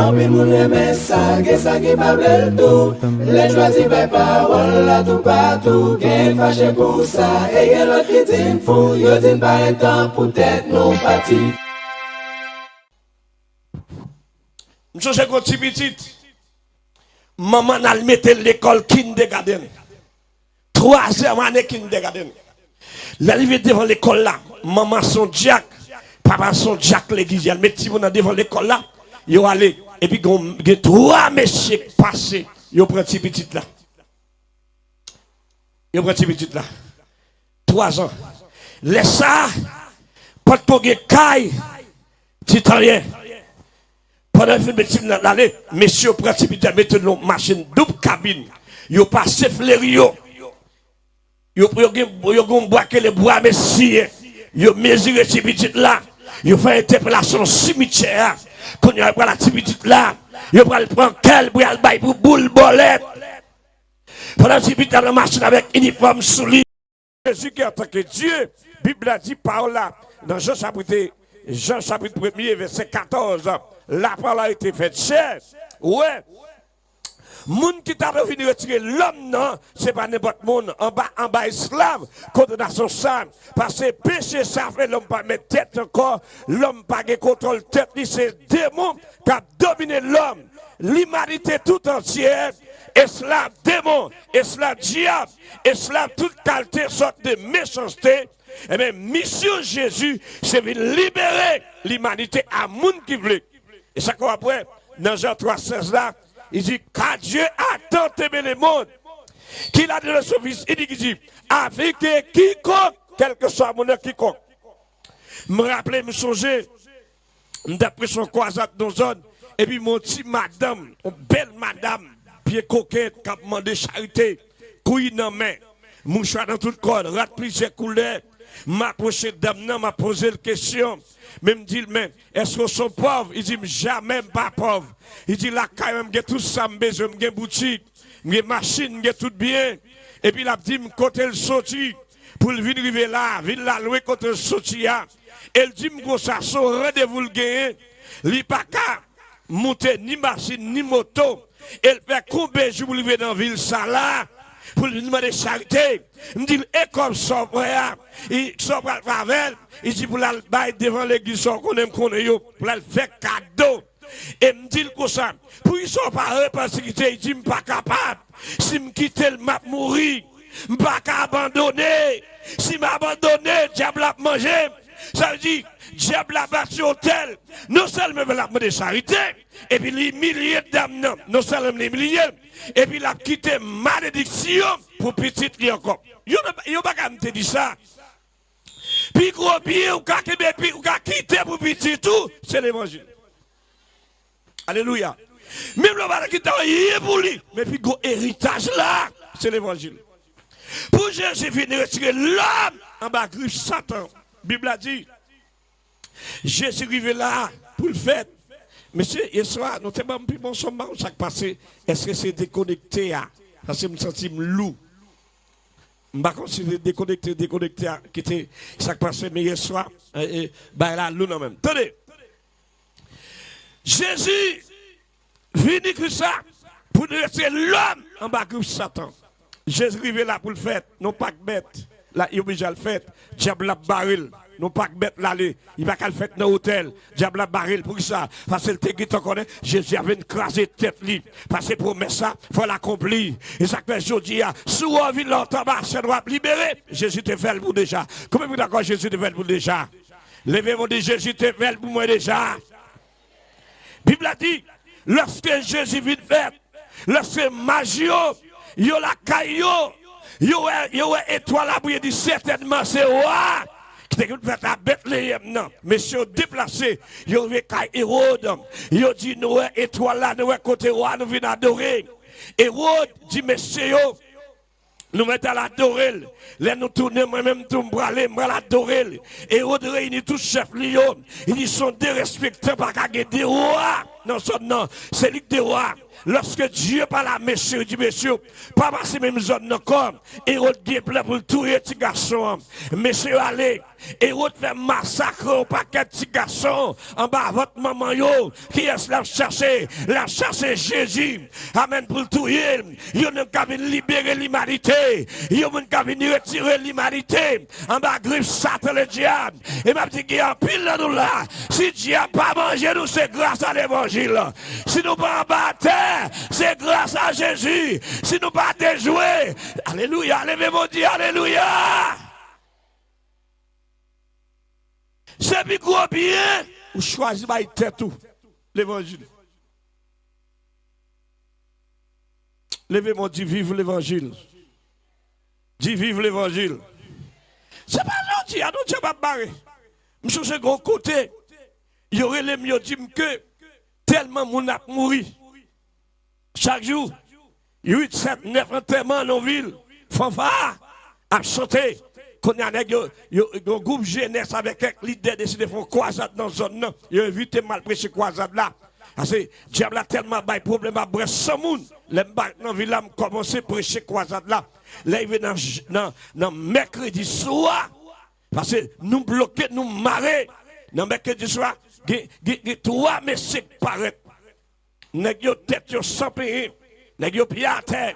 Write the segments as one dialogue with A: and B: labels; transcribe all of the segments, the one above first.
A: En pile moun aime ça, que ça qui pas bel tout. Les choisis par parole là tout partout. Qu'est fâché pour ça, et y'a l'autre qui dit fou. Yo dit pas un temps pour tête non parti.
B: Je suis un petit petit. Maman n'a mis l'école kindergarten. 3e année kindergarten. L'arrivée devant l'école là, maman son Jack, papa son Jack l'église. Elle met petit monde devant l'école là, ils allé et puis il y a 3 messieurs passés, ils prennent petit petit là. Ils prennent petit petit là. 3 ans. Laisse ça, pas de caille, titanien. Pendant que médecine l'année, messieurs précipités mettent une machine double cabine. Ils passent fleurio. Ils ont braqué les bois messieurs. Ils ont mesuré ces petites là. Ils ont fait interpellation cimetière. Quand ils ont pris la petite là, ils ont pris quel bras bail pour boule bolette. Pendant que ces dans la machine avec uniforme soulier. Jésus qui en tant que Dieu, la Bible a dit par là, dans Jean chapitre 1er, verset 14. La parole a été faite chair. Ouais. Moun qui t'a revenu retirer l'homme, non, c'est pas n'importe monde. En bas esclave, condamnation ça. Parce que péché, ça fait l'homme pas mettre tête encore. L'homme pas de contrôle tête, c'est démon qui a dominé l'homme. L'humanité tout entière. Esclave démon, esclave diable, esclave toute qualité, sorte de méchanceté. Et bien, mission Jésus, c'est de libérer l'humanité à moun qui veut. Et ça quoi après, dans Jean 3,16 là, il dit, car Dieu a tant aimé le monde, qu'il a donné son fils. Il dit, avec quiconque, quel que soit mon quiconque. Me rappeler, me songer, d'après son croisade dans zone, et puis mon petit madame, une belle madame, pied coquette, qui a demandé charité, couille dans main, mouchoir dans tout le corps, rat plusieurs couleurs. M'approcher d'amnan, m'a posé la question. Même dit, mais est-ce qu'ils sont pauvres? Il dit, jamais pas pauvre. Il dit, là, quand même, j'ai tout ça, j'ai une boutique, j'ai machine, j'ai tout bien. Et puis, il a dit, côté le sorti, pour venir arriver là, venir la louer côté le sorti. Elle dit, que ça, son rendez-vous le gagner. Il n'y pas qu'à monter ni machine, ni moto. Elle fait combien de jours pour arriver dans la ville, ça là? Pour lui demander charité. Il dit, et comme son frère, il sort par Pavel, il dit, pour la bailler devant l'église, qu'on aime qu'on est, pour la faire cadeau. Et me dit comme ça, pour ils sont pas par sécurité, il dit, je ne suis pas capable. Si je quitte le map mourir, je ne suis pas abandonner. Si je m'abandonne, diable a mangé. Ça veut dire, diable a battu hôtel. Non seulement il a demandé charité, et puis les milliers d'âmes, non seulement les milliers, et puis il a quitté malédiction pour petite li encore. Yo pas me dire ça. Puis gros pied ou ka quitter pour petit tout, c'est l'évangile. Alléluia. Même le pas quitter pour lui, mais puis gros héritage là, c'est l'évangile. Pour Jésus venir retirer l'homme en bas de Satan. Bible a dit, Jésus arrivé là pour le faire. Monsieur, hier soir, nous sommes un peu bon sommet, ça passé. Est-ce que c'est déconnecté? Parce que je me sens loup. Je ne sais pas si c'est déconnecté, qui était ça passé, mais hier soir, bah là, loup non même. Tenez, Jésus venu que ça pour rester l'homme en bas de Satan. Jésus arrivé là pour le faire, non pas que bête. Là, il est obligé de le faire. Diable la baril. Non pas que bête l'aller. Il va qu'à le faire dans l'hôtel. Diable la baril. Pour ça. Parce que le téguit te connaît. Jésus avait une crasée de tête libre. Parce que pour ça, il faut l'accomplir. Et ça fait aujourd'hui. Si on vit longtemps, ça doit libérer. Jésus te fait le bout déjà. Comment vous d'accord, Jésus te fait le bout déjà? Levez-vous de Jésus te fait le bout moi déjà. Bible a dit, lorsque Jésus vient faire, lorsque Magio, yo la caillou, yo étoile à briller, dit certainement c'est roi qui te fait à Bethléem. Non, messieurs déplacés, yo ve kay Hérode, yo dit nous étoile là, nous côté roi, nous venons adorer. Hérode dit messieurs, nous mettons à l'adorer. Là, nous tournons, moi-même, tout me l'adorer. Hérode réunit tous les chefs lions. Ils sont dérespectés par qu'à des rois. dans son nom. C'est lui qui roi. Lorsque Dieu parle à monsieur, il dit monsieur, pas passer même zone encore. Hérode qui est plein pour le tourer petit garçon. Monsieur allez. Hérode fait massacre au paquet de petits garçons. En bas, votre maman yo, qui est là chercher? La chercher Jésus. Amen pour le tourer. Il y a qu'à venir libérer l'humanité. Il y a qu'à venir retirer l'humanité. En bas, griffe Satan le diable. Et m'a dit qu'il y a un pile là nous là. Si Dieu n'a pas mangé nous, c'est grâce à l'évangile. Si nous pas en bataille, c'est grâce à Jésus. Si nous pas déjouer, alléluia, levez-moi dit alléluia. C'est plus gros bien, ou choisir ma tête tout, l'évangile. Levez-moi dit vive l'évangile. Dis vive l'évangile. C'est pas gentil, à nous, tu vas barrer. Je suis sur gros côté. Il y aurait les mieux dit que tellement mon a mouru. Chaque jour, 8, 7, 9 enterrements dans la ville. Fanfare, à chanter. Quand il y a un groupe jeunesse avec quelques leaders décidé de faire croisade dans la zone, ils ont évité mal prêcher croisade là. Parce que le diable a tellement de problèmes à bref sans monde. Les gens dans la ville ont commencé à prêcher croisade là. Là, ils viennent dans mercredi soir. Parce que nous bloquons, nous marrer. Dans mercredi soir, il y a 3 messieurs qui paraissent. Nèg yo tête yo sans payer, nèg yo pied à terre.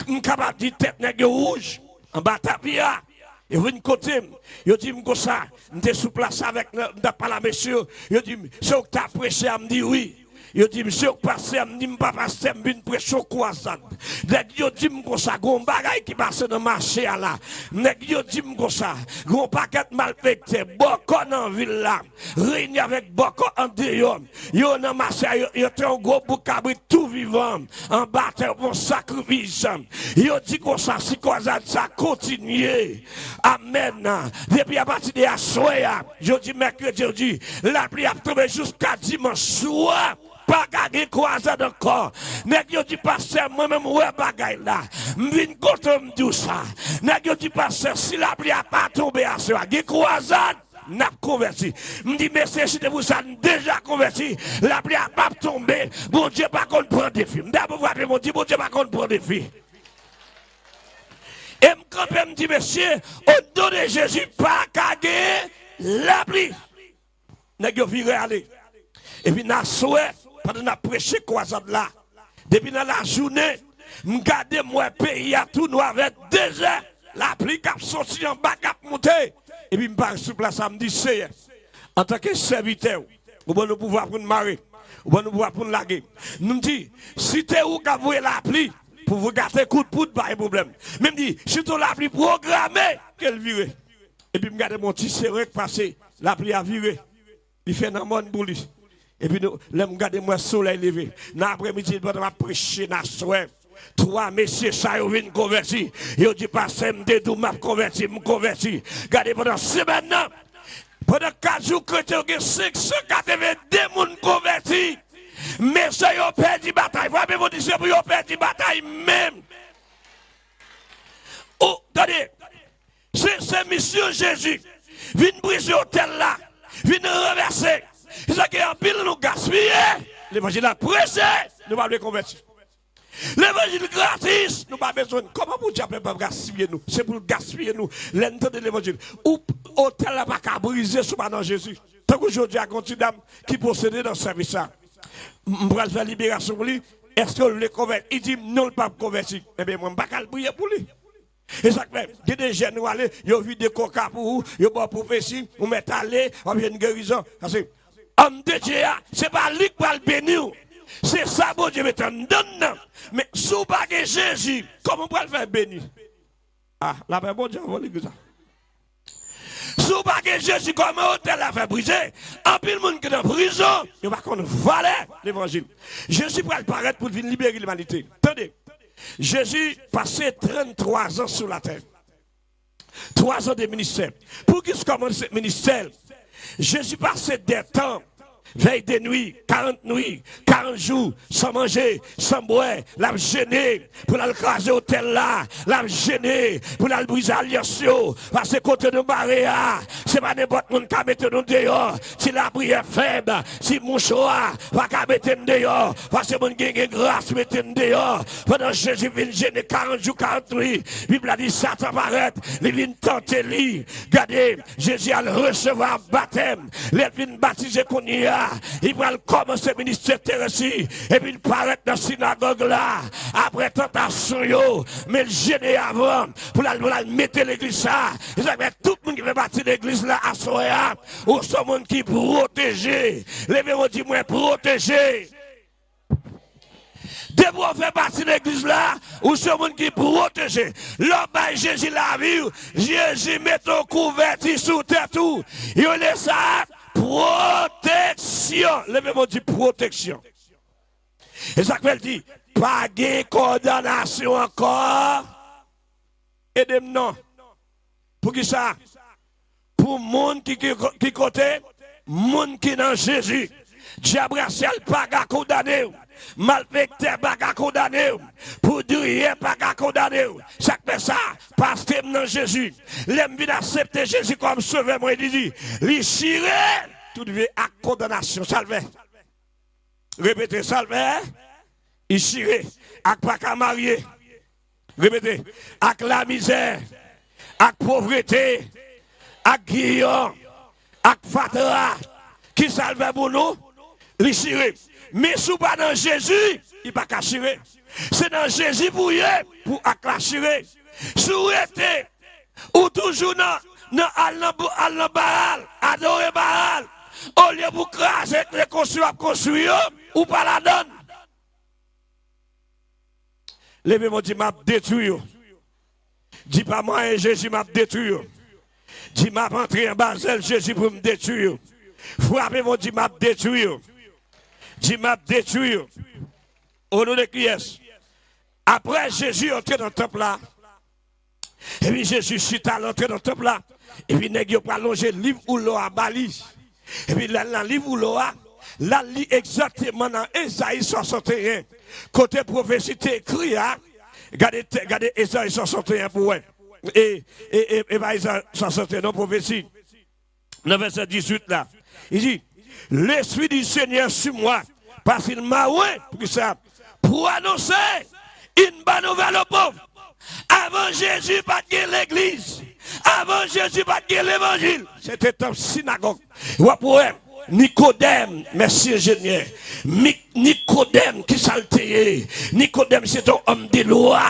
B: M'capable di tête nèg yo rouge en bas tapia. Et une côté, yo dit m'ko ça, m'était sous place avec pas la monsieur, yo dit c'est que t'as prêché, me dit oui. Yo dit monsieur passé, me dit pas passer, me vinn prêcher croisade. Nèg yo dit m'ko ça, gon bagay qui passe dans marché là. Nèg yo dit m'ko ça, gon paquet malfecté, boko en ville là. Réuni avec boko en dehors. Yo dans marché, yo te un gros bouc cabri tout vivant en batteur pour sacrifice. Yo dit comme ça si croisade ça continue. Amen. Depuis à partir de soir, yo dit mercredi, yo dit la pluie a tombé jusqu'à dimanche soir. Pas gagner croisade encore. Nèg yo dit pasteur moi-même ouais bagay là. M'vinn contre m'dou ça. Nèg yo dit pasteur si la pluie a pas tombé à soir, gagner croisade n'a converti. Me dit messieurs si vous ça déjà converti, la pluie a pas tombé. Bon Dieu pas qu'on prend des filles. D'abord vous appelez mon Dieu bon Dieu pas qu'on prend des filles. Et me dit messieurs au nom de Jésus pas gagner la pluie. Nèg yo viré aller. Et puis n'a souhait pendant la prêché croisade là. Depuis dans la journée, m'gade moi pays à tout noir avec déjà la pluie cap sorti en bas cap monter. Et puis m'parle sur place ça me dit c'est en tant que serviteur, ou bon nous pouvoir pour nous marier, ou bon nous pouvoir pour nous laguer. Nous dit si t'es où qu'a voué la pluie pour vous garder coup de poudre pas de problème. Même dit si tu la pluie programmée qu'elle vire. Et puis m'gade mon petit serré passer la pluie a viré. Il fait dans mon boule. Et puis, nous regardons moi soleil levé. Dans l'après-midi, je vais prêcher dans le soir. 3 messieurs, ça, ils viennent convertir. Ils disent, passer, je m'a converti, je converti. Regardez, pendant 6 semaines, pendant 4 jours, il y a 582 personnes convertis. Mais ça, ils ont perdu la bataille. Vous avez dit, c'est pour ils ont perdu la bataille même. Oh, regardez, c'est monsieur Jésus. Viens briser l'hôtel là. Viens renverser. C'est ça qui est en pile, nous gaspiller. L'évangile a pressé, nous ne pouvons pas convertir. L'évangile gratis, nous n'avons pas besoin. Comment vous dites pas gaspiller nous? C'est pour gaspiller nous. L'entend de l'évangile. Ou hôtel n'a pas qu'à briser sous dans Jésus. Tant qu'aujourd'hui, il y a une dame qui possédait dans ce service. Je vais faire libération pour lui. Est-ce que vous voulez convertir? Il dit non, pas convertir. Eh bien, moi, je ne vais pas prier pour lui. Et ça fait, il y a des jeunes qui aller, ils ont vu des coca pour vous, ils ont prophétie, vous mettez aller, on vient une guérison. Homme de Dieu, ce n'est pas lui qui va le bénir. C'est ça, bon Dieu, mais en donne. Mais si vous n'avez pas Jésus, comment vous le faire bénir? Ah, la paix, bon Dieu, on va l'église. Si vous n'avez pas Jésus, comment vous la faire briser? En pile, le monde qui est en prison, il va qu'on valait l'évangile. Jésus va paraître pour venir libérer l'humanité. Attendez. Jésus passait 33 ans sur la terre. 3 ans de ministère. Pour qu'il commence ce ministère, Jésus passait des temps, veille des nuits, 40 nuits, 40 40 jours sans manger, sans boire, l'a gêné pour l'craser hôtel là, l'a gêné pour la briser alliance, parce que côté de Maria, c'est pas n'importe monde qui mettre nous dehors, si la prière faible, si mon choix, pas qu'à mettre nous dehors, parce que mon gagne grâce mettre nous dehors, pendant Jésus vient gêner 40 jours, 40 nuits, Bible a dit Satan paraît, il vient tenter lui, regardez, Jésus a recevoir baptême, il vient baptiser qu'on y a, il va commencer ministère terrestre, et puis il paraît dans la synagogue là, après tentation yo, mais le gêner avant, pour la mettre l'église là, et ça fait tout le monde qui veut bâtir l'église là à Soya, ou ce monde qui protégé, levez-moi dit moi protégé. Dès qu'on fait partie de l'église là, ou ce monde qui protégé. L'homme Jésus la vie, Jésus met ton couverture sous terre tout. Il laisse ça protection. Levez-moi dit protection. Et ça qu'elle dit, pas de condamnation encore. Aidez-moi non. Pour qui ça? Pour le monde qui côté, monde qui dans Jésus. Diable pas condamné. Malfecteur pas condamné. Pour dire pas condamné. Chaque personne, parce que dans Jésus, l'aime vient accepter Jésus comme sauveur, moi il dit, lui chiré, tout devient à condamnation. Salve. Répétez, salve. Il chiré, à pas qu'à marier. Répétez, avec la misère, avec la pauvreté, avec guillon, avec fatra, qui salve pour nous, il chiré. Mais si pas dans Jésus, il ne peut pas chirer. C'est dans Jésus pour acclacher. Si vous êtes, ou toujours dans Baal, adorer Baal, au lieu de craser, construire, ou pas la donne. Levez-moi, dit m'a détruit. Dis pas moi, Jésus m'a détruit. Dis m'a rentré en Basel, Jésus pour me détruire. Frappez-moi, dit m'a détruit. Dis m'a détruit. Au nom de qui est-ce? Après Jésus est entré dans le temple là. Et puis Jésus est entré dans le temple là. Et puis il a allongé le livre où l'eau a balise. Et puis dans le livre où l'eau a, là lit exactement dans Ésaïe 61. Côté prophétie écrit, regardez Ésaïe 61 pour vous. Et Ésaïe 61 dans prophétie. Dans verset 18 là. Il dit, l'Esprit du Seigneur sur moi, parce qu'il m'a pour annoncer une bonne nouvelle aux pauvres. Avant Jésus, pas de l'église. Avant Jésus, pas de l'évangile. C'était un synagogue. Nicodème, merci ingénieur. Nicodème qui s'altérait. Nicodème c'est un homme de loi.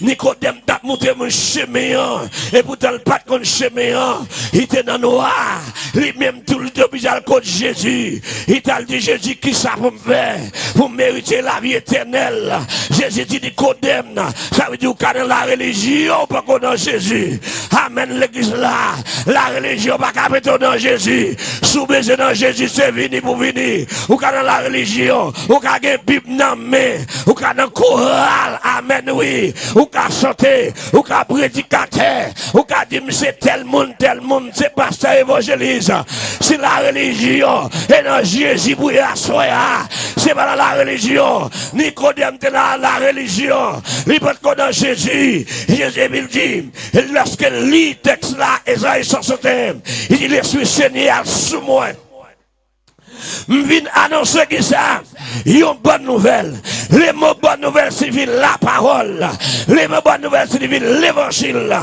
B: Nicodème t'a montré mon chemin. Et pourtant le pas de chemin. Il était dans le noir. Lui-même tout le temps bizarre contre Jésus. Il t'a dit Jésus qui ça pour me faire. Pour mériter la vie éternelle. Jésus dit Nicodème. Ça veut dire qu'à dans la religion, pas qu'on dans Jésus. Amen l'église là. La religion pas qu'à mettre dans Jésus. Sous baiser dans Jésus c'est venu pour venir. Ou qu'à dans la religion. Ou qu'à une Bible dans main. Ou qu'à dans chorale. Amen oui. Ou qu'à chanter. Ou qu'à prédicateur. Ou qu'à dire c'est tel monde, c'est pasteur évangéliste. C'est la religion. Et dans Jésus pour y asseoir. C'est pas dans la religion. Nicodème est dans la religion. Il peut être dans Jésus. Jésus il dit. Lorsqu'il lit texte là, Ésaïe 61, il dit l'Esprit Seigneur sous moi. Je viens annoncer que ça, il y a une bonne nouvelle. Les mots bonne nouvelle signifient la parole. Les mots bonne nouvelle signifient l'évangile.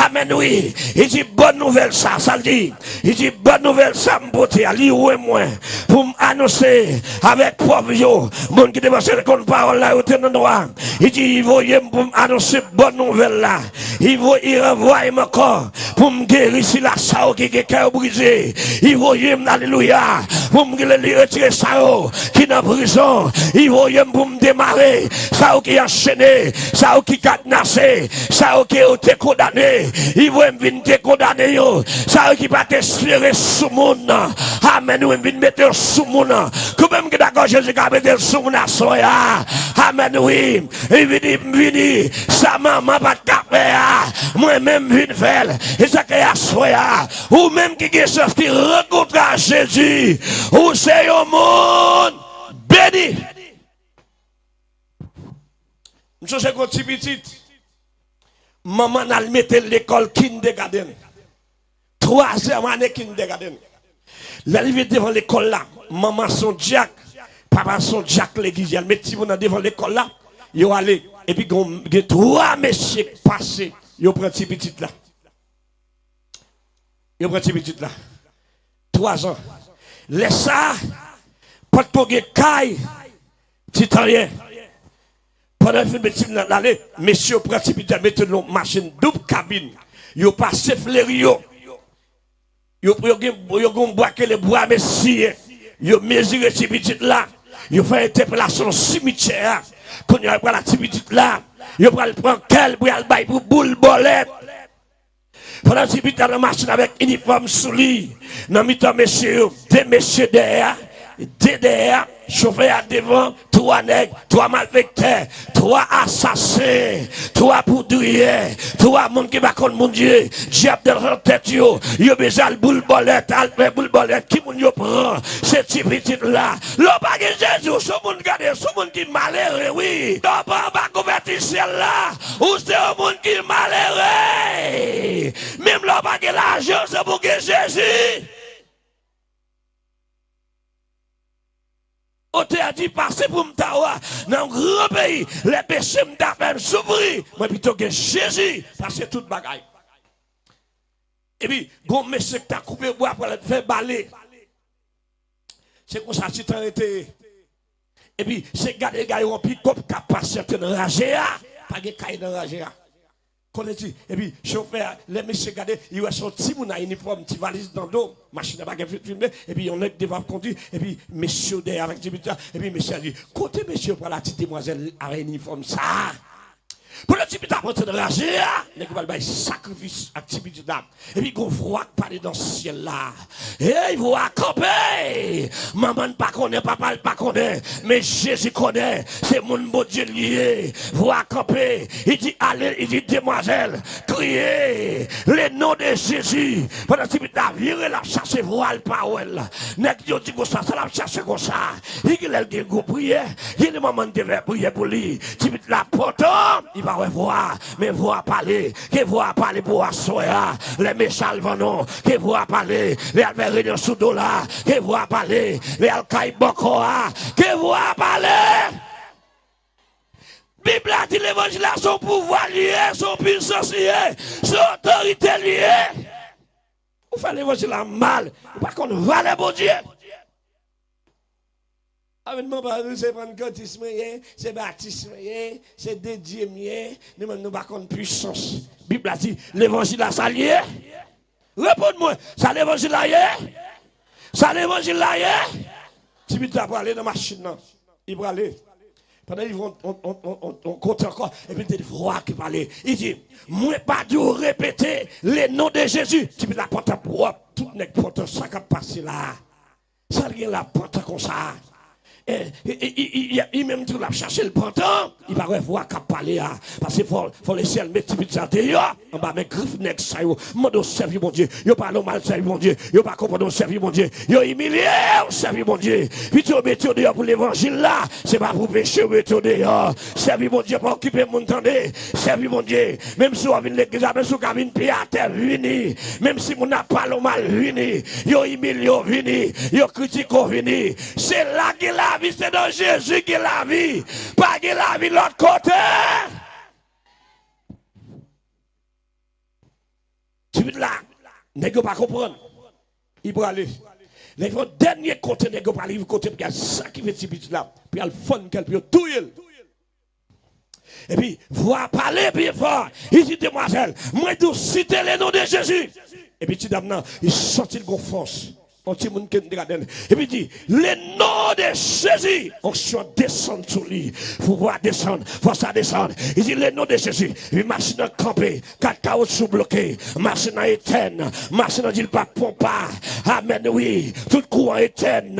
B: Amen, oui. Il dit bonne nouvelle, ça le dit. Il dit bonne nouvelle, ça me porte à lui ou moi. Pour m'annoncer avec pauvre yo, mon qui dépasse le parole là, au tenant droit. Il dit, il voyait pour m'annoncer bonne nouvelle là. Il renvoie encore pour me guérir si la sao qui est cœur brisé. Il voyait alléluia, pour me retirer sao qui est dans prison. Il voyait pour me démarrer, sao qui est enchaîné, sao qui est cadenassé, sao qui est été condamné. Il voyait me venir condamner yo, sao qui va t'espérer sous monde. Amen, ou me mettre sous monde. Comme même que d'accord Jésus va mettre sous monde à soya. Amen, oui. Il vient, sa maman pas de café. Moi-même, je faire. Et ça qui est à soya. Ou même qui est sorti rencontrer Jésus. Ou c'est un monde béni. Je suis un petit petit. Maman a mis l'école kindergarten. 3e année kindergarten. L'arrivée devant l'école là, maman son Jack, papa son Jack l'église, elle met petit monde devant l'école là, ils ont allé et puis il y a 3 messieurs passés, ils ont pris petit petit là. Ils ont pris petit petit là. 3 ans. Laisse ça, pas de caille, titanien. Pendant que je suis allé, messieurs ont pris petit petit là, mettez une machine double cabine, ils ont passé fleurio. Yo bois que les bois messieurs, yo mesuré ces petites là, yo fait interpellation au cimetière, quand yo prend la petite là, yo prend quel bois bail pour boule bolette. Pendant que tu dans la machine avec uniforme sous lit, dans mi-temps messieurs, 2 messieurs derrière, 2 derrière, chauffeur à devant, 3 nègres, 3 malfaiteurs, 3 assassins, 3 poudriers, 3 monde qui va contre mon Dieu, diable dans leur tête yo besoin le boule bolette, alpha boule bolette, qui moun yo prend, ces petits petits là, l'on pas que Jésus, ce monde garde, ce monde qui malheureux, oui, l'on pas convertir celle-là, ou c'est un monde qui malheureux, même l'on pas que l'argent, c'est pour que Jésus. On t'a dit passer pour m'tawa dans un grand pays, les péchés m't'a s'ouvrir, moi plutôt que Jésus, passer toute bagaille. Et puis, bon monsieur qui t'a coupé bois pour le faire baler. C'est comme ça que tu été. Et puis, c'est garder gars ont pris comme capacité de rager, pas de caille de rager. Et puis, chauffeur, les messieurs gardés, ils ont son petit moun à uniforme, petit valise dans le dos, machine à baguette filmée, et puis on est devant conduire, et puis messieurs derrière avec des et puis monsieur a dit, côté monsieur pour la petite demoiselle à uniforme, ça. Pour le petit apprenti de rager, les gens vont sacrifice activité d'âme. Et puis, qu'on voit parler dans le ciel là. Et il voit camper. Maman pas connaît, papa pas connaît. Mais Jésus connaît. C'est mon beau Dieu lié. Voit camper. Il dit, allez, il dit, demoiselle, criez le nom de Jésus. Pendant que tu as viré la chasse, voile parole. N'est-ce que tu dis ça, ça la chasse comme ça. Il a dit, vous priez. Il dit, maman devait prier pour lui. Tu la porte, il va voir, mais voir parler, que voir parler pour assoya, les méchants venons, que voir parler, les alvéréniens sous dollar, que voir parler, les alcaïs bokoa, que voir parler. Bible a dit l'évangile a son pouvoir lié, son puissance lié, son autorité liée. Vous faites l'évangile à mal, par contre, valez bon Dieu. Avec mon père, c'est prendre baptisme, c'est baptisme, c'est dédié, nous n'avons pas de puissance. La Bible a dit, l'évangile a salié. Réponds-moi, ça l'évangile a yé? Ça l'évangile a yé? Si tu vas aller dans la machine, il va aller. Pendant qu'ils vont, on compte encore, et puis des voix qui parlent. Il dit, moi pas dû répéter les noms de Jésus. Tu peux la porter propre, tout n'est pas ça qui a passé là. Ça vient la porte comme ça. Il même tout l'a cherché le printemps, il va voir qu'à parler parce qu'il faut laisser le mettre petit intérieur en bas mais griffe nek ça yo mode servir mon Dieu yo pas normal servir mon Dieu yo pas comprendre servir mon Dieu yo humilié servir mon Dieu puis tu mettez dehors pour l'évangile là c'est pas pour pécher mettez dehors servir mon Dieu pour occuper mon temps servir mon Dieu même si on vient l'église même si on vient pied à terre vini même si on n'a pas le mal vini yo humilié vini yo critique vini c'est là que la vie c'est dans Jésus qui est la vie pas que la vie de l'autre côté. Tu veux là, n'est-ce pas comprendre? Il peut aller. Les dernier côté, n'est-ce pas aller, côté, il y a ça qui fait petit là, puis il y a le fun, puis tout. Et puis, voir parler bien fort. Il dit, demoiselle, moi, je citer les noms de Jésus. Et puis, tu dame, il sortit de force. Et puis il dit, les noms de Jésus, on soit descendre sur lui. Faut voir descendre, faut ça descendre. Il dit, les noms de Jésus, une machine campée, 4 caoutchoucs bloqués, machine éteinte, machine dit pas pompa. Amen, oui, tout courant éteinte.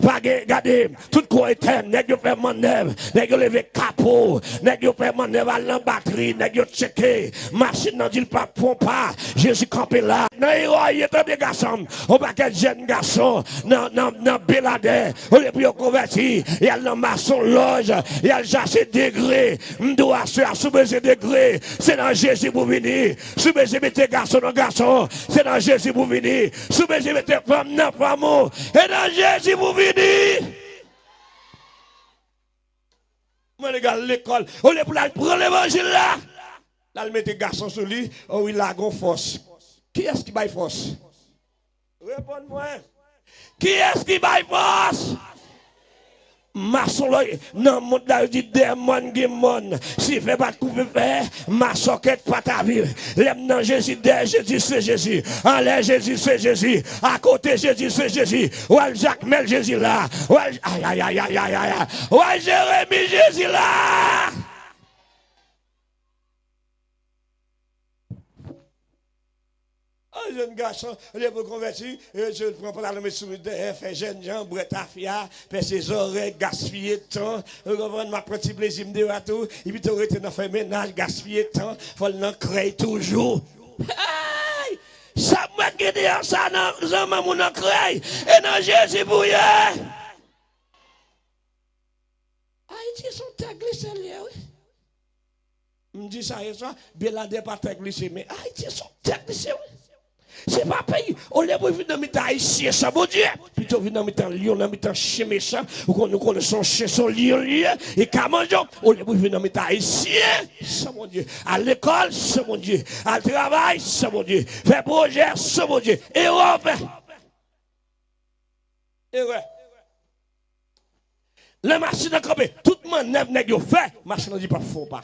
B: Pas regardez, tout courant éteinte, n'est-ce que fait manœuvre, n'est-ce que lever capot, n'est-ce que fait manœuvre à la batterie, n'est-ce que checker, machine dit pas pompa. Jésus campé là. dans héroïne, des garçons, on va qu'être jeune garçon, dans Béladé, on est plus converti, il y a le maçon loge, il y a le chassé degré, m'doit sous ces degrés, c'est dans Jésus pour venir, sous mes mettez garçon dans garçon, c'est dans Jésus pour venir, sous mes mettez femme dans femme, et dans Jésus pour venir. Moi, les gars, l'école, on est pour la prendre l'évangile là. Là, il met des garçons sur lui, oh oui, là, il force. Qui est-ce qui baille force? Réponds-moi. Qui est-ce qui baille force? Maçon là, non, mon Dieu dit démon, démon. Si fait pas de coupe faire, maçon quête pas ta vie. L'aime dans Jésus, Jésus, c'est Jésus. En l'air, Jésus, c'est Jésus. À côté, Jésus, c'est Jésus. Ouais, Jacques, mets Jésus là. Ouais, aïe, aïe, aïe, aïe, aïe, aïe. Ouais, Jérémie, Jésus là. Un jeune garçon, il est converti, je ne prends pas la main sur le fait jeune Jean, Bretafia, fait ses oreilles, gaspiller de temps, reprendre ma petit plaisir de tout, et puis tu aurais été dans le ménage, gaspiller de temps, il faut l'en créer toujours. Hey! Ça m'a guidé en ça, non, mon en créer, et dans Jésus bouillé. Haïti sont glissés, oui. Je dis ça et ça, Béladé pas glissé, mais Haïti sont glissés, oui. C'est pas pays. On est pour venir dans mes haïtiens, ça, mon Dieu. Plutôt venir dans mes lions, dans mes chien méchant, ou nous connaissons chien, son lion, et Camanjon. On est pour venir dans mes haïtiens, ça, mon Dieu. À l'école, ça, mon Dieu. À travail, ça, mon Dieu. Faire projet, ça, mon Dieu. Et on fait. Et ouais. La machine a campé. Tout le monde n'est pas fait. La machine ne dit pas faux pas.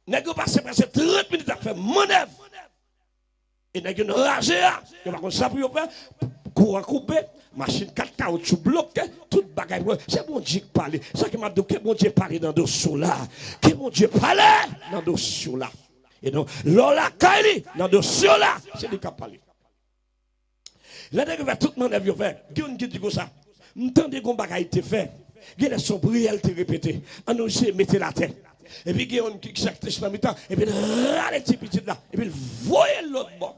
B: N'est pas passé presque 30 minutes à faire mon œuvre. Et n'a qu'une rage, il va comme ça pour faire, courant coupé, machine 4 caoutchouc bloqué, tout bagaille. C'est mon Dieu qui parle. Ça qui m'a dit que mon Dieu parle dans le dossier là. Que mon Dieu parle dans le dossier là. Et donc, l'Ola Kaili dans le dossier là, c'est lui qui parle. Là, il va tout le monde faire. Qui dit comme ça? M'entendez qu'on bagaille été fait. Il y a son prière te répéter. On aussi mettez la tête. Et puis, il y a un qui s'active dans le temps. Et puis, râle les petits là. Et puis, voyez l'autre bord.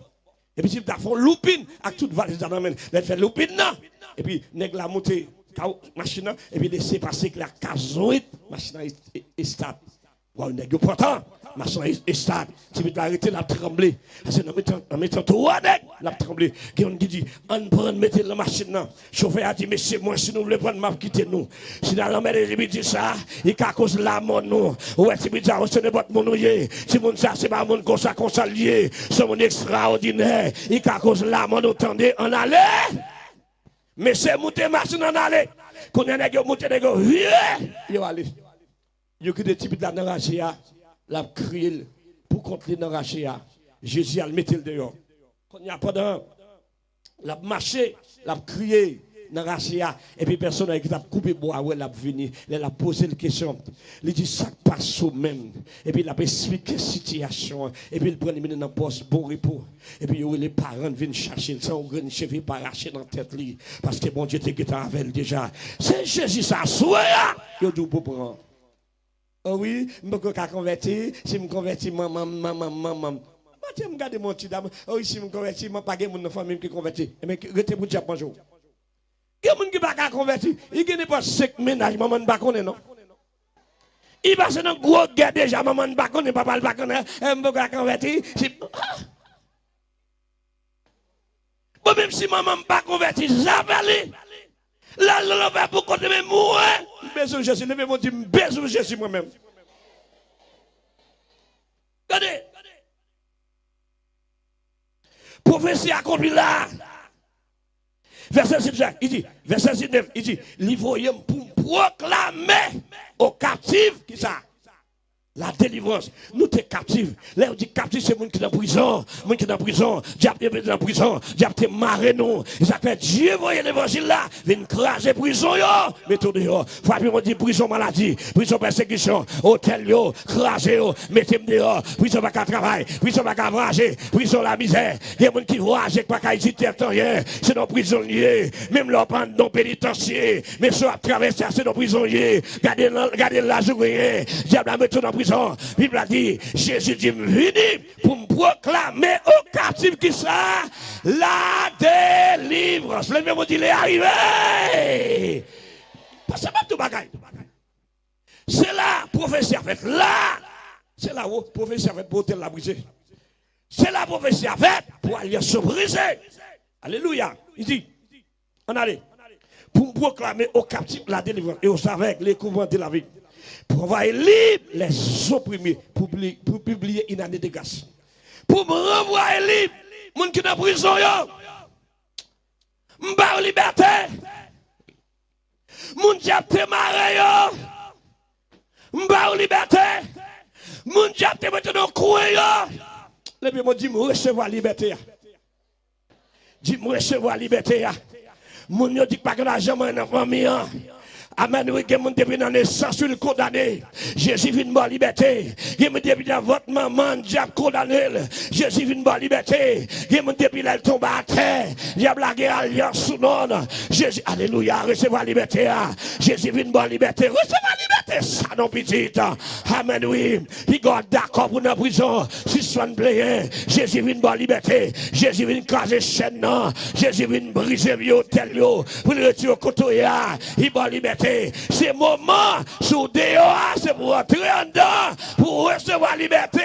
B: Et puis, il font loupine avec toute valise dans la main. Il fait loupine là. Et puis, il a monté machine. Et puis, laissez passer que la casoïde. Machine est stable. Il est pourtant. Machine est stable. Si vous arrêtez, la trembler. Parce que en mettant trois nègres, la trembler. Qui dit, on prend, mettez la machine là. Chauffeur a dit, mais c'est moi, si nous voulons prendre, m'a quitter nous. Si dans la mer, il dit ça, il a cause la mon nous. Ouais, si vous dites, ce n'est pas mon noué. Si mon ça, c'est pas mon ça lié. C'est mon extraordinaire. Il a cause la mon nous, tendez, en aller. Mais c'est monter machine en aller. Quand on a monté, il va aller. Il y a que des types de la narration. La crié pour contre les Jésus a le mettre dehors. Quand il y a pendant la marché, la crié narration et puis personne qui a coupé bois ou elle a venu, elle a posé une question. Il dit ça passe au même et puis il a expliqué la situation et puis il prend les dans poste bon repos et puis les parents viennent chercher ça au grand cheveux pas arraché dans tête lui parce que bon Dieu était avec déjà. C'est Jésus ça souhait. Il dit pour prendre. Oh oui, je me converti, si je me convertis, maman. Je me garde mon petit dame. Oh oui, si je me convertis, je ne pas mon famille qui converti. Mais restez pour dire bonjour. Il y a des gens qui ne sont pas convertis. Il n'y a pas 5 ménages, maman ne pas connaître, non? Il passe dans une grosse guerre déjà, maman ne pas connaître, papa ne pas connaître, je ne pas converti. Bon, même si maman ne pas converti, j'avais là, je vais pour côté de moi. Besoin de Jésus. Levez-moi, dit, besoin de Jésus moi-même. Regardez. Prophétie accomplie là. Verset 6, il dit, verset 9, il dit, livre pour proclamer aux captifs, qui ça? La délivrance. Nous sommes captifs. Là, on dit captif, c'est les gens qui sont en prison. Les gens qui sont en prison. Diable est en prison. Diable est marré nous. Ça fait Dieu voyez l'évangile là. Vient craser prison yo. Mettez dehors. Faut on dit prison maladie. Prison persécution. Hôtel yo. Craser yo. Mettez-moi dehors. Prison pas qu'à travail. Prison pas qu'à voyager. Prison la misère. Il y a des gens qui voyagent pas qu'à hésiter rien. C'est nos prisonniers. Même leur prendre dans pénitentiaire. Mais soit à traverser, c'est nos prisonniers. Gardez la journée. Diable a mis dans prison. prison. Bible a dit, Jésus dit, venu pour me proclamer aux captifs qui ça, la délivrance. Levez-moi, il est arrivé. Parce que c'est pas tout bagaille. C'est là, prophétie a fait. Là, c'est là où prophétie a fait pour la briser. C'est la prophétie a fait pour aller se briser. Alléluia. Il dit, on allait. Pour proclamer aux captifs la délivrance et aux aveugles les couvrants de la vie. Pour envoyer libre les opprimés. Pour publier une année de grâce. Pour me renvoyer libre. Moun qui est en prison, yo. M'bar liberté. Moun qui a démarré, yo. M'bar liberté. Moun qui a démarré dans le coin, yo. Le bien, dit, me recevoir la liberté. Dit, me recevoir la liberté. Moun yo dit pas que l'argent est dans la famille. Amen, oui, que mon depuis dans naissance, sur le condamné. Jésus vient de liberté. Que mon depuis dans votre maman, diable condamné. Jésus vient de liberté. Que mon depuis là, il tombe à terre. Diable a guerre alliance sous non. Jésus, alléluia, recevoir la liberté. Jésus vient de liberté. Recevoir la liberté, ça non petit. Amen, oui. Puis God d'accord pour la prison. Si soin plaît, Jésus vient de liberté. Jésus vient de caser chaîne. Jésus vient de briser le hôtel. Pour le retirer au côté. Il va liberté. C'est moment sous dehors, c'est pour entrer en dedans, pour recevoir la liberté.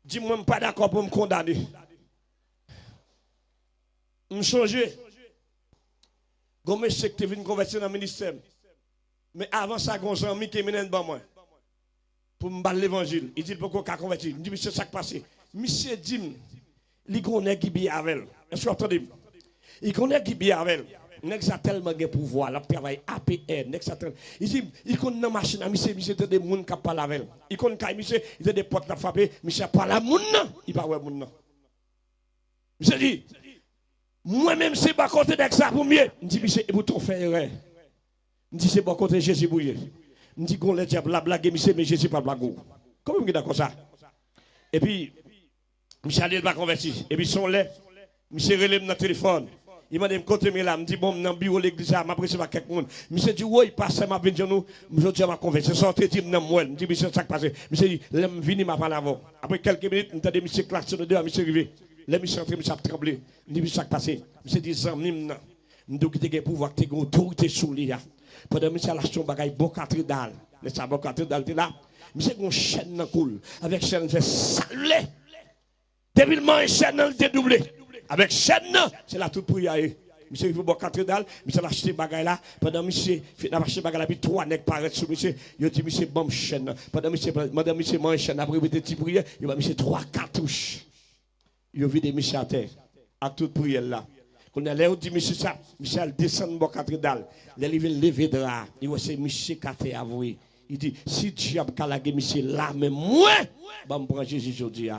B: Dis-moi, je ne suis pas d'accord pour me condamner. Je me change. Je sais que tu viens convertir dans le ministère. Mais avant ça, j'ai un ami qui est venu devant moi. Pour me battre l'évangile. Il dit pourquoi il a converti. Il dit, monsieur, ça qui passe. Monsieur dit, il connaît qui bien avec elle. Est-ce que vous entendez? Il connaît qui bien avec elle. Il a tellement de pouvoir. Il travaille APN. Il dit, il connaît une machine. Monsieur, il des gens qui parlent avec elle. Il connaît monsieur, il a des portes à frapper. Monsieur parle à moun. Il parle à moun. Monsieur dit, moi-même, c'est pas côté d'examen pour mieux. Il dit, monsieur, il vous tout fait erreur. Il dit, c'est pas côté Jésus pour mieux. Il dit, qu'on l'a la blague, monsieur, mais Jésus pas blague. Comment vous êtes d'accord ça? Et puis, monsieur allait pas convertir. Et puis, son lait, monsieur relève dans le téléphone. Il m'a dit, côté là, il dit, bon, dans le bureau de l'église, je m'apprécie pas quelqu'un. Monsieur dit, oui, il passe, m'a venu nous, je dis, ma conversion, sortez, il m'a dit, il dit, monsieur, ça qui passe. Monsieur dit, je viens, m'a parlé avant. Après quelques minutes, je dit, monsieur, classe sur le deux, monsieur arrivé. Là, monsieur entré, monsieur a tremblé. Il dit, monsieur, ça qui passe. Monsieur dit, Zamnim, nous devons avoir pouvoir, tu as autorité sur lui. Pendant que monsieur a lâché un bagage, bon cathédrale. Mais ça, bon cathédrale, là. Monsieur, une chaîne dans coule. Avec chaîne, fait saluer. Débilement, une chaîne, elle dédoublé. Avec chaîne, c'est la toute prière. Monsieur, il faut bon cathédrale, monsieur a acheté bagage là. Pendant monsieur, il a acheté bagage là, puis trois nègres paraissent sur monsieur. Il dit, monsieur, bon chaîne. Pendant madame, monsieur, mange chaîne. Après, il petit prière, il va monsieur, trois cartouches. Il a vu des monsieur à terre. À toute prière là. Quand on a dit, monsieur, ça, monsieur, il descend bon cathédrale. Il a levé de là. Il va c'est monsieur Katé avoué. Il dit, si diable a lagué monsieur là, mais moi, je vais prendre Jésus aujourd'hui.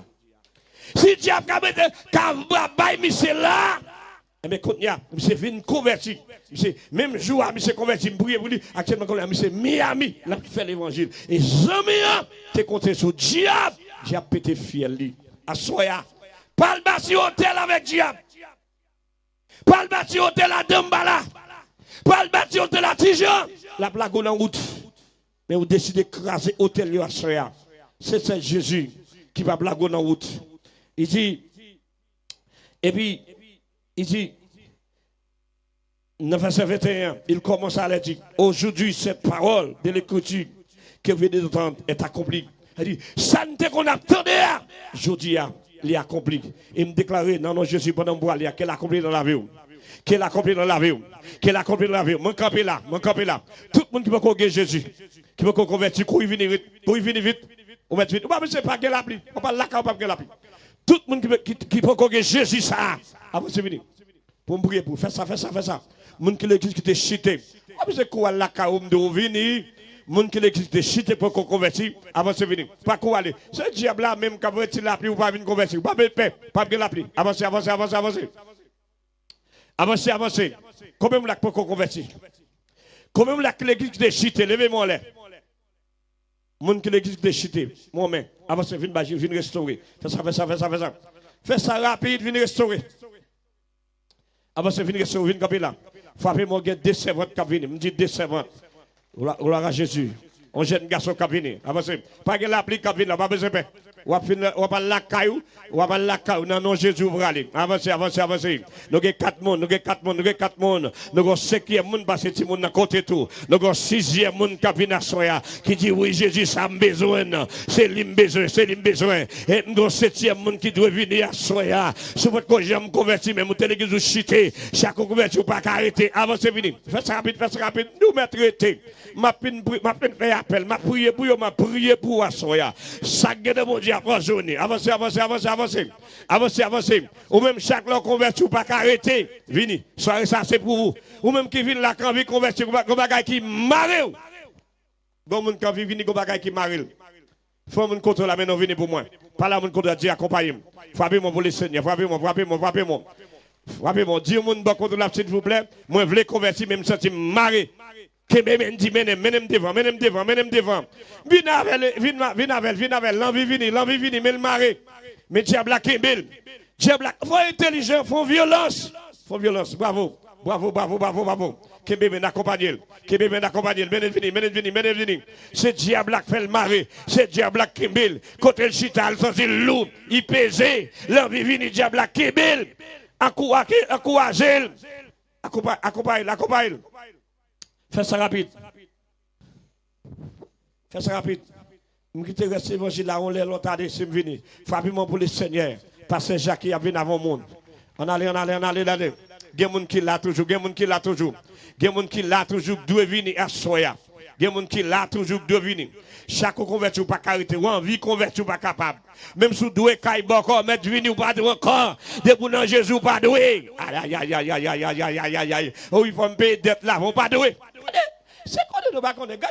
B: Si diable a baillé monsieur là, mais quand il y a, monsieur vient converti. Même jour, monsieur converti, je prie pour lui. Actuellement, quand monsieur Miami, il a fait l'évangile. Et Zamia, tu es compté sur diable. Diable pété fiel. À Soya. Pas le bâti hôtel avec diable. Pas le bâti hôtel à Dambala. Pas le bâti hôtel à Tijan. La blague en route. Mais vous décidez d'écraser l'hôtel à Soya. C'est Jésus qui va blaguer en route. Il dit, et puis, il dit, 9 verset 21, il commence à dire, aujourd'hui, cette parole de l'écriture que vous venez d'entendre est accomplie. Il dit, ça ne qu'on attendait, aujourd'hui, il est accompli. Et me déclarer, non, non, Jésus, pendant boire, qu'elle a accompli dans la vie. Qu'elle a accompli dans la vie. Qu'elle a accompli dans la vie. Mon campé là, mon campé là. Tout le monde qui veut convertir Jésus, qui veut convertir, courir vite, vite. On va vite. On va pas qu'elle appli. On va là, on va pas qu'elle appli. Tout le monde qui peut convertir Jésus, ça. Avant c'est fini. Pour me prier, pour faire ça. Moun qui l'église qui te chité. Ah, mais c'est quoi la caoum de venir? Moun qui l'église te chité pour qu'on convertisse. Avant c'est fini. Pas quoi aller. Ce diable là, même quand vous êtes l'appli ou pas venir convertir. Pas de paix. Pas de l'appli. Avancez. Avancez. Combien vous l'avez pour qu'on convertisse? Combien vous l'avez l'église qui te chité? Levez-moi là. Moun qui l'église qui te chité. Moi-même. Avancez, viens restaurer. Fais ça. Fais ça rapide, viens restaurer. Avancez, viens restaurer, viens camper là. Frappez-moi, des servantes qui viennent. Me dit des servantes. Gloire à Jésus. Un jeune garçon qui vient. Avancez. Pas que l'appli qui vient là, pas besoin de paix. Ou pas la caillou, ou pas la caillou. Non, non, Jésus va aller. Avancez, avancez, avancez. Nous avons 4 mondes, nous avons 4 mondes, nous avons 4 mondes. Nous avons 5e monde parce que tout le monde à côté tout. Nous avons 6e monde qui vient à soya, qui dit oui, Jésus, ça me besoin. C'est lui besoin, c'est lui besoin. Et nous avons 7e monde qui doit venir à soya. Si votre côté, je me convertis, mais vous avez l'église chité. Chaque converti, vous pas arrêter. Avancez, venez. Faites ça rapide, faites ça rapide. Nous mettons traité. Ma peine fait appel, ma prière pour vous, ma prière pour vous, soya. Chaque de mon Dieu, après journée. Avancez, avancez, avancez, avancez. Avancez, avancez. Ou même chaque l'heure converti, ou pas arrêter. Venez. Soirée, ça, c'est pour vous. Ou même qui vient là, quand vous convertir, vous bagay qui marre. Bon, moun quand vous venez, vous bagay qui marre. Faut mon contrôle la maintenant venez pour moi. Pas là mon contrôle Dieu accompagne. Frappez-moi pour les seigneurs, frappez-moi, frappez-moi, frappez-moi. Frappez-moi, Dieu mon bon contrôle la s'il vous plaît. Moi je veux convertir même senti marrer. Que même dit menem devant, menem devant, menem devant. Vin avec, l'envie vini, mais le marrer. Mais diable kembel. Diable faut intelligent, faut violence. Faut violence. Bravo. Bravo, bravo, bravo, bravo. Kembe men accompagner. Kembe men accompagner. Menen vini. C'est diable qui fait le maré. C'est diable qui kembel. Côté le chita, il sent lourd. Il pèse. L'envie vini diable qui kembel. Encouragez. Accompagne. Fais ça rapide. Fais ça rapide. Je quitte reste évangile là, on l'a longtemps de se venir. Frappez-moi pour le Seigneur. Parce que Jacques a venu avant le monde. On allez. Il y a des gens qui l'a toujours, il y a des gens qui l'a toujours. Il y a des gens qui l'a toujours, doit venir à soya. Il y a des gens qui l'a toujours, doit venir. Chaque converti ou pas carité, ou envie converti ou pas capable. Même si vous devez cailler encore, mettre venir ou pas de encore. Debout dans Jésus ou pas de oui. Aïe. Oh, il faut me payer dette là, ou pas de oui. C'est quoi de nous pas connaître?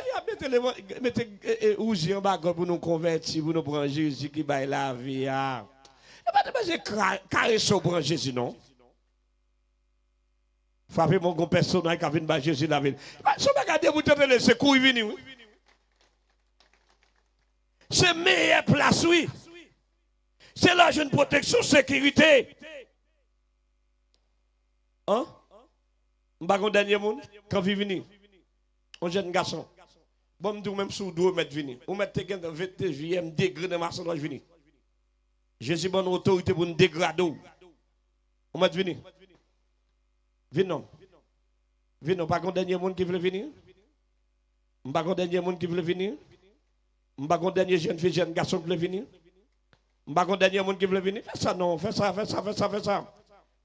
B: Mettez ouzi en bas pour nous convertir, pour nous prendre Jésus qui baille la vie. Et pas de carré sobre Jésus, non? Frappez mon grand personnage qui a venu Jésus la ville. Si vous regardez, vous tenez le secours, il vient. C'est meilleure place, oui. C'est là une protection, sécurité. Hein? Je ne sais pas dernier monde, quand vous venez. Un jeune garçon. Bon, je même sous 2 mètres venir. Vous mettez 21e degré de maçon, je venir. Jésus bonne autorité pour nous dégrader. Vous mettez venir. Venons, pas de dernier monde qui veut venir. Pas de dernier monde qui veut venir. Pas de dernier jeune garçon qui veut venir. Pas de dernier monde qui veut venir. Fais ça, non, fais ça.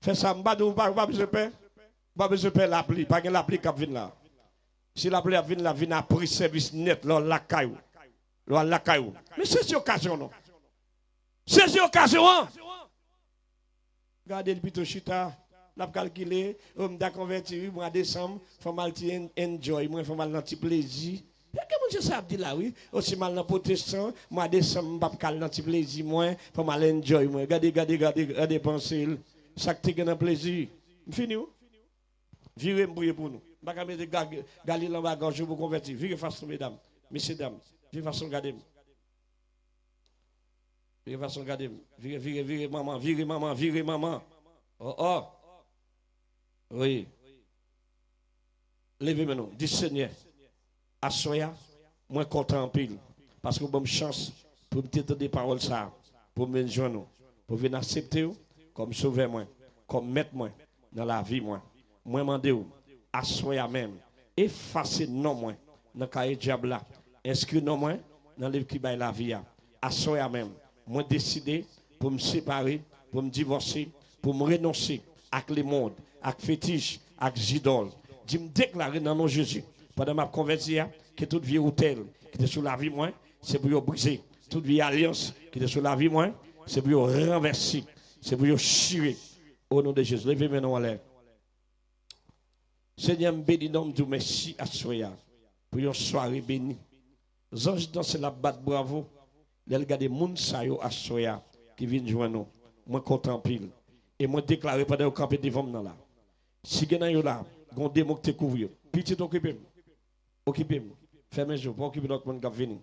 B: Fais ça, pas besoin de paix. Pas besoin de paix l'appli. Pas de l'appli qui vient là. Si l'appli vient là, vient après service net, la caillou. Mais c'est une occasion, non? C'est une occasion. Regardez le pito chita. N'a calculé, on m'a converti, mois décembre, faut mal enjoy, moi faut mal petit plaisir. Comment je sais dire là oui, aussi mal dans protestant, mois décembre pas cal dans petit plaisir moi, faut mal enjoy moi. Regardez penser, chaque petit dans plaisir. Fini ou? Virez mbouiller pour nous. Pas mettre galil en bas gorge pour convertir. Virez façon mesdames, messieurs dames, virez façon garder. Virez façon garder. Virez maman. Oh. Oui. Levez maintenant. Dis Seigneur, à soya, moi content en pile. Parce que bonne chance pour me dire des paroles ça, pour me joindre, pour venir accepter comme sauveur moi, comme maître moi dans la vie moi. Moi mandé à soya même, effacer non moi dans cahier diable là, inscrit non moi dans le qui bail la vie à soya même. Moi décidé pour me séparer, pour me divorcer, pour me renoncer avec le monde. Avec fétiche, avec idole. Je me déclarer dans nom Jésus. Pendant ma conversion, que toute vie hôtel qui était sur la vie, moi, c'est pour briser. Toute vie alliance qui était sur la vie, moi, c'est pour renverser. C'est pour chier. Au nom de Jésus. Levez maintenant à l'air. Seigneur, bénis nom de merci à Soya. Pour une soirée bénie. Les anges dansent la batte bravo. Les regarder moun sayo à Soya qui viennent joindre nous. Moi, contemple. Et moi, déclaré pendant le campé devant nous là. Si vous avez là, vous avez des démons qui te couvrent. Petit occupez-moi. Fermez les yeux, pas occuper notre monde qui vient.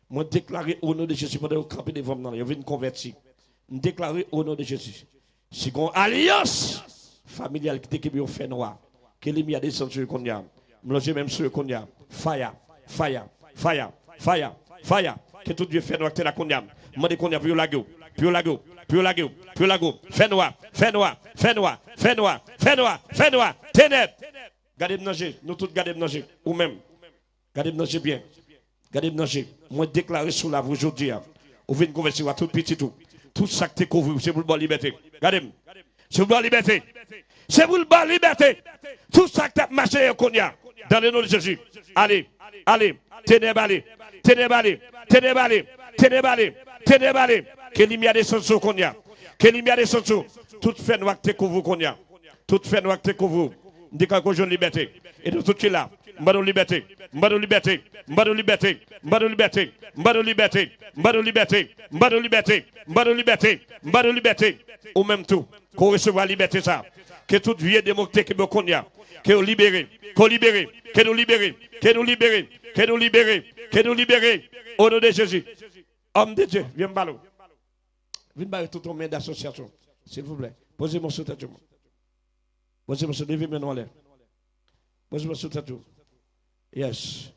B: Moi, déclaré au nom de Jésus pendant le campé devant nous là. Vous venez convertir. Déclaré au nom de Jésus. Si vous avez une alliance familiale qui te fait noir, que les miens descendent sur le cognac. M'longer même sur qu'on y a. Fire, fire, fire, fire, fire. Que tout Dieu fait noir que la qu'on y a. M'dé qu'on y a, puis la go, puis la go, puis la go, puis la go. Fait noir, fait noir, fait noir, fait noir, fait noir, fait noir. Ténèbres. Gardez manger, nous tous gardez manger, ou même. Gardez manger bien. Gardez manger. Moi déclarer sur la vous aujourd'hui. Vous venez converser à tout petit tout. Tout ça que vous c'est pour la liberté. Regardez. C'est pour la liberté. C'est pour la liberté. Tout ça que tu as marché qu'on y a. Dans le nom de Jésus. Allez, allez. Ténèbres, allez. Ténèbres, allez. Ténèbres, allez. Ténèbres, allez. Ténèbres, allez. Que lumière des sens qu'on y a. Que lumière des sens. Tout fait noir que vous qu'on y a. Tout fait noir que vous. Dit qu'on joue liberté. Et de tout qui est là. Mbado liberté. Mbado liberté. Mbado liberté. Mbado liberté. Mbado liberté. Mbado liberté. Mbado liberté. Mbado liberté. Mbado liberté. Ou même tout. Qu'on recevra la liberté ça. Que toute vie démocratique que vous connaissez. Que vous libérez. Qu'on libérez. Que nous libérez. Que nous libérez. Que nous libérez. Que nous libérez. Au nom de Jésus. Homme de Dieu. Viens ballot. Viens ballot tout ton main d'association. S'il vous plaît. Posez-moi sur tête. Posez-moi sur levez maintenant en l'air. Posez-moi sur tête. Yes.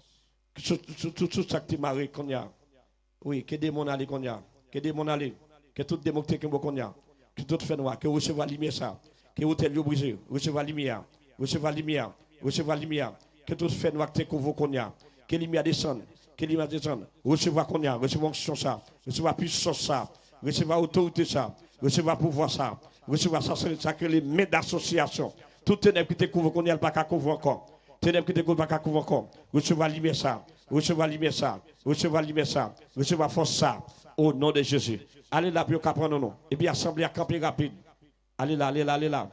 B: Tout ça qui marie qu'on y a. Oui, que des démons allez qu'on y a. Que des démons allez. Que tout démocratique qu'on y a. Que tout fait noir. Que vous recevez la lumière ça. Que vous êtes brisé. Recevez la lumière. Recevez la lumière. Recevez la lumière. Que tout fait noir que vous qu'on y a. Que la lumière descende. Que la lumière descende. Recevez qu'on y a. Recevez l'onction ça. Recevez la puissance ça. Recevez l'autorité ça. Recevez le pouvoir ça. Recevez ça que les mains d'association. Tout ténèbre qui te couvre qu'on y a pas qu'à couvrir encore. Ténèbres qui te couvre pas qu'à couvrir encore. Recevez la lumière ça. Recevez la lumière ça. Recevez la lumière ça. Recevez la force ça. Au nom de Jésus. Allez là, puis on prendre non. Et puis assemblée à camper rapide. Allez là, allez là, allez là.